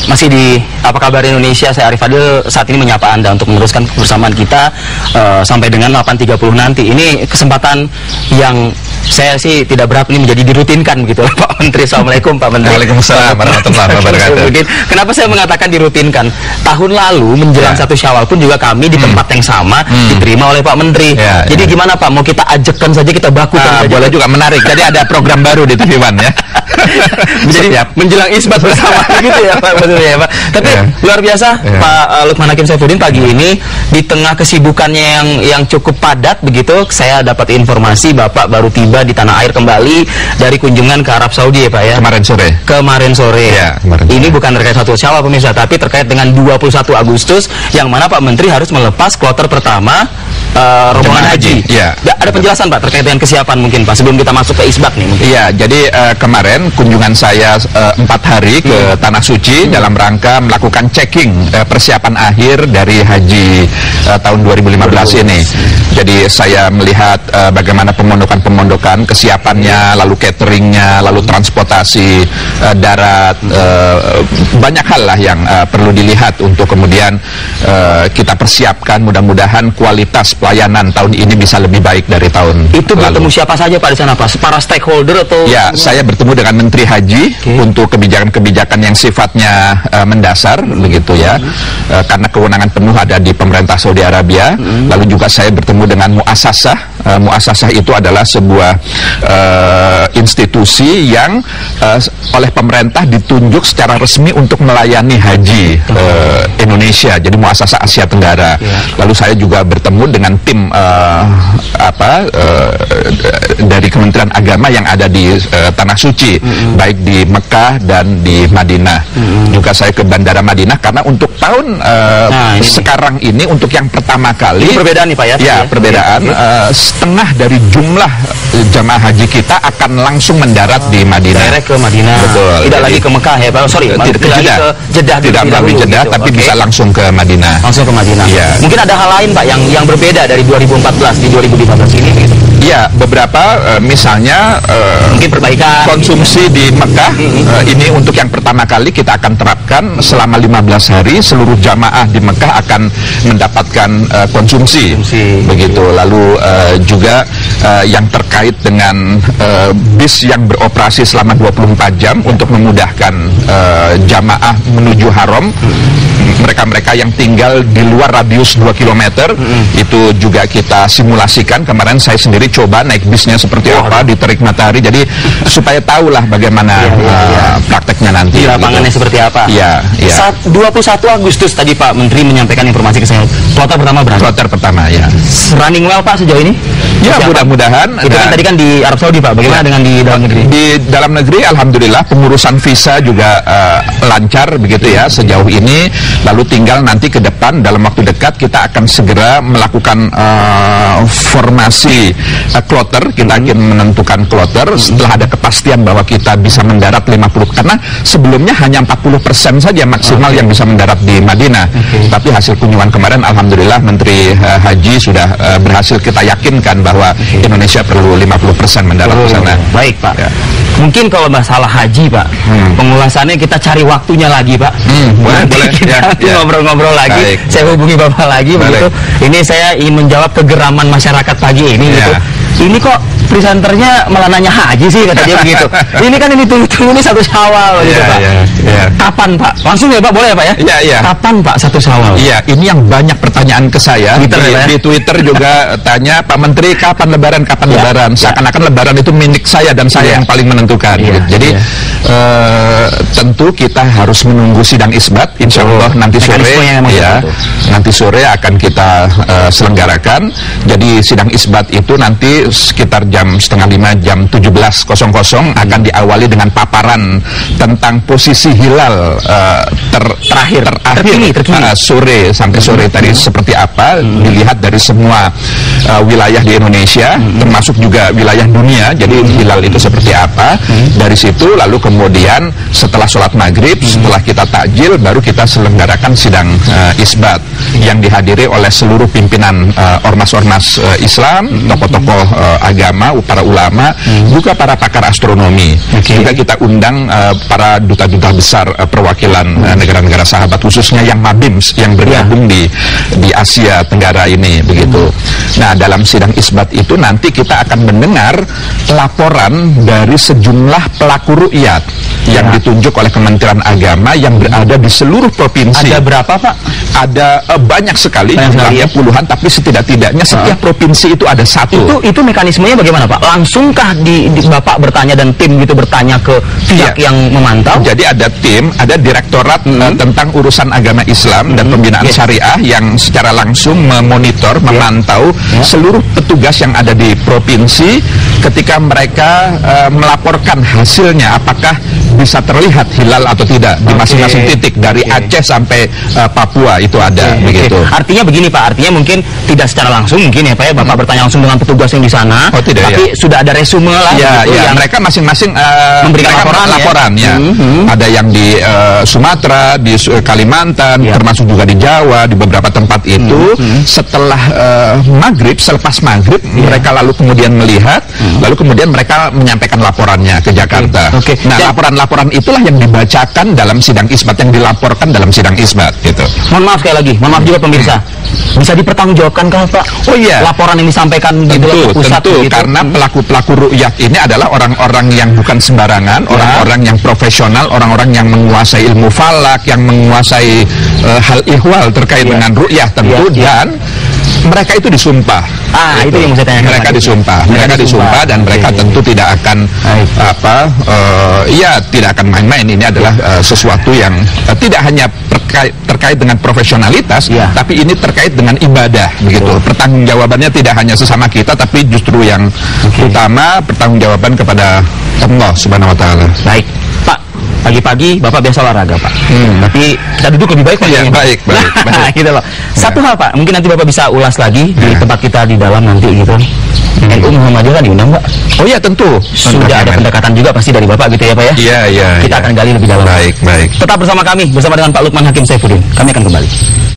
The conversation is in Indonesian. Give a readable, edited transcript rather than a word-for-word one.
masih di Apa Kabar Indonesia. Saya Arif Fadil saat ini menyapa Anda untuk meneruskan kebersamaan kita sampai dengan 8.30 nanti. Ini kesempatan yang saya sih tidak berharap ini menjadi dirutinkan gitu Pak Menteri. Assalamualaikum Pak Menteri. Waalaikumsalam warahmatullahi wabarakatuh. Kenapa saya mengatakan dirutinkan? Tahun lalu menjelang 1 Syawal pun juga kami di tempat yang sama diterima oleh Pak Menteri. Jadi gimana Pak? Mau kita ajakkan saja, kita bakukan saja. Boleh juga, menarik. Jadi ada program baru di TV One ya. Jadi menjelang isbat bersama gitu ya Pak Menteri ya Pak. Tapi luar biasa Pak Lukman Hakim Saifuddin pagi ini di tengah kesibukannya yang cukup padat begitu, saya dapat informasi Bapak baru tiba di tanah air kembali dari kunjungan ke Arab Saudi ya Pak ya. Kemarin sore. Ya, ini bukan terkait 1 Syawal pemirsa, tapi terkait dengan 21 Agustus yang mana Pak Menteri harus melepas kloter pertama rombongan haji. Ya. Ada penjelasan Pak terkait dengan kesiapan mungkin Pak sebelum kita masuk ke isbat nih mungkin. Iya, jadi kemarin kunjungan saya 4 hari ke Tanah Suci dalam rangka melakukan checking persiapan akhir dari haji tahun 2015 ini. Jadi saya melihat bagaimana pemondokan-pemondokan, kesiapannya, lalu cateringnya, lalu transportasi darat, banyak hal lah yang perlu dilihat untuk kemudian kita persiapkan. Mudah-mudahan kualitas pelayanan tahun ini bisa lebih baik dari tahun itu lalu. Bertemu siapa saja Pak di sana Pak? Para stakeholder atau? Ya, saya bertemu dengan Menteri Haji untuk kebijakan-kebijakan yang sifatnya mendasar begitu ya, karena kewenangan penuh ada di pemerintah Saudi Arabia. Lalu juga saya bertemu dengan muasasah. Muasasah itu adalah sebuah institusi yang oleh pemerintah ditunjuk secara resmi untuk melayani haji Indonesia. Jadi muasasah Asia Tenggara. Lalu saya juga bertemu dengan tim dari Kementerian Agama yang ada di Tanah Suci, baik di Mekah dan di Madinah. Juga saya ke Bandara Madinah karena untuk tahun sekarang ini untuk yang pertama kali. Ini perbedaan nih Pak ya? Ya, perbedaan. Setengah dari jumlah jamaah haji kita akan langsung mendarat di Madinah. Direct ke Madinah. Betul. Tidak lagi ke Mekah ya Pak? Sorry, tidak lagi ke Jeddah. Tidak melalui Jeddah, gitu. tapi bisa langsung ke Madinah. Langsung ke Madinah. Ya. Mungkin ada hal lain Pak yang berbeda dari 2014 di 2015 ini gitu. Ya, beberapa misalnya mungkin perbaikan konsumsi di Mekah ini untuk yang pertama kali kita akan terapkan selama 15 hari seluruh jamaah di Mekah akan mendapatkan konsumsi. Begitu. Lalu juga yang terkait dengan bis yang beroperasi selama 24 jam untuk memudahkan jamaah menuju haram. Mereka-mereka yang tinggal di luar radius 2 km itu juga kita simulasikan. Kemarin saya sendiri coba naik bisnya seperti apa di Terik Matahari, jadi supaya tahulah bagaimana prakteknya nanti. Di lapangannya gitu. Seperti apa? Iya. 21 Agustus tadi Pak Menteri menyampaikan informasi ke saya. Kloter pertama berangkat. Kloter pertama ya. Running well Pak sejauh ini? Ya, mudah-mudahan. Itu kan tadi kan di Arab Saudi Pak. Bagaimana dengan di dalam negeri? Di dalam negeri alhamdulillah pengurusan visa juga lancar begitu ya sejauh ini. Lalu tinggal nanti ke depan dalam waktu dekat kita akan segera melakukan formasi kloter. Kita akan menentukan kloter setelah ada kepastian bahwa kita bisa mendarat 50, karena sebelumnya hanya 40% saja maksimal yang bisa mendarat di Madinah. Tapi hasil kunjungan kemarin alhamdulillah Menteri Haji sudah berhasil kita yakinkan bahwa Indonesia perlu 50% mendarat di sana. Baik Pak. Ya. Mungkin kalau masalah haji Pak, pengulasannya kita cari waktunya lagi Pak. Boleh. Kita ngobrol-ngobrol lagi. Baik. Saya hubungi Bapak lagi begitu. Ini saya ingin menjawab kegeraman masyarakat pagi ini gitu. Ini kok presenternya malah nanya haji sih kata dia begitu. Ini kan ini tunggu ini 1 Syawal gitu Pak. Kapan Pak? Langsung ya Pak, boleh ya Pak ya? Iya. Kapan Pak 1 Syawal? Iya, ini yang banyak pertanyaan ke saya. Di Twitter juga tanya, Pak Menteri kapan Lebaran? Seakan-akan Lebaran itu milik saya dan saya yang paling menentukan. Jadi tentu kita harus menunggu sidang isbat. Insya Allah nanti sore. Nanti sore akan kita selenggarakan. Jadi sidang isbat itu nanti sekitar jam 4:30, jam 17.00 akan diawali dengan paparan tentang posisi hilal terakhir sore sampai sore tadi seperti apa, dilihat dari semua wilayah di Indonesia termasuk juga wilayah dunia. Jadi hilal itu seperti apa, dari situ lalu kemudian setelah setelah sholat maghrib, setelah kita takjil, baru kita selenggarakan sidang isbat yang dihadiri oleh seluruh pimpinan ormas-ormas Islam, tokoh-tokoh agama, para ulama, juga para pakar astronomi. Juga kita undang para duta-duta besar perwakilan negara-negara sahabat, khususnya yang MABIMS yang bergabung di Asia Tenggara ini, begitu. Nah, dalam sidang isbat itu nanti kita akan mendengar laporan dari sejumlah pelaku ru'yat yang ditunjuk oleh Kementerian Agama yang berada di seluruh provinsi. Ada berapa, Pak? Ada banyak sekali, jumlahnya puluhan, tapi setidak-tidaknya setiap provinsi itu ada satu. Itu mekanismenya bagaimana, Pak? Langsungkah di Bapak bertanya dan tim gitu bertanya ke pihak yang memantau? Jadi ada tim, ada direktorat tentang urusan agama Islam dan pembinaan syariah yang secara langsung memonitor, memantau seluruh petugas yang ada di provinsi ketika mereka melaporkan hasilnya, apakah bisa terlihat hilal atau tidak di masing-masing titik dari Aceh sampai Papua itu ada begitu. Artinya begini, Pak, artinya mungkin tidak secara langsung mungkin ya Pak ya, Bapak bertanya langsung dengan petugas yang di sana, tapi sudah ada resume lah yang mereka masing-masing memberikan laporan ya. Ada yang di Sumatera, di Kalimantan, termasuk juga di Jawa, di beberapa tempat itu. Setelah maghrib, selepas maghrib mereka lalu kemudian melihat, lalu kemudian mereka menyampaikan laporannya ke Jakarta. Nah, laporan-laporan itulah yang dibacakan dalam sidang isbat, yang dilaporkan dalam sidang isbat gitu. Mohon maaf sekali lagi, mohon maaf juga pemirsa. Bisa dipertanggungjawabkan kah, Pak? Oh iya. Laporan yang disampaikan tentu, karena pelaku-pelaku ru'yat ini adalah orang-orang yang bukan sembarangan, orang-orang yang profesional, orang-orang yang menguasai ilmu falak, yang menguasai hal ihwal terkait dengan ru'yah tentu, dan mereka itu disumpah. Itu yang saya tanyakan. Mereka disumpah dan mereka tentu tidak akan tidak akan main-main. Ini adalah sesuatu yang tidak hanya terkait dengan profesionalitas, tapi ini terkait dengan ibadah, begitu. Pertanggungjawabannya tidak hanya sesama kita, tapi justru yang utama pertanggungjawaban kepada Allah Subhanahu Wa Taala. Baik, Pak. Pagi-pagi Bapak biasa olahraga, Pak. Tapi kita duduk lebih baik, Pak. Iya, baik. Gitu loh. Satu hal, Pak, mungkin nanti Bapak bisa ulas lagi di tempat kita di dalam nanti gitu. NU Muhammadiyah kan diundang, Pak? Oh iya, tentu. Sudah ada pendekatan juga pasti dari Bapak gitu ya, Pak ya? Iya. Kita akan gali lebih dalam. Baik. Tetap bersama kami, bersama dengan Pak Lukman Hakim Saifuddin. Kami akan kembali.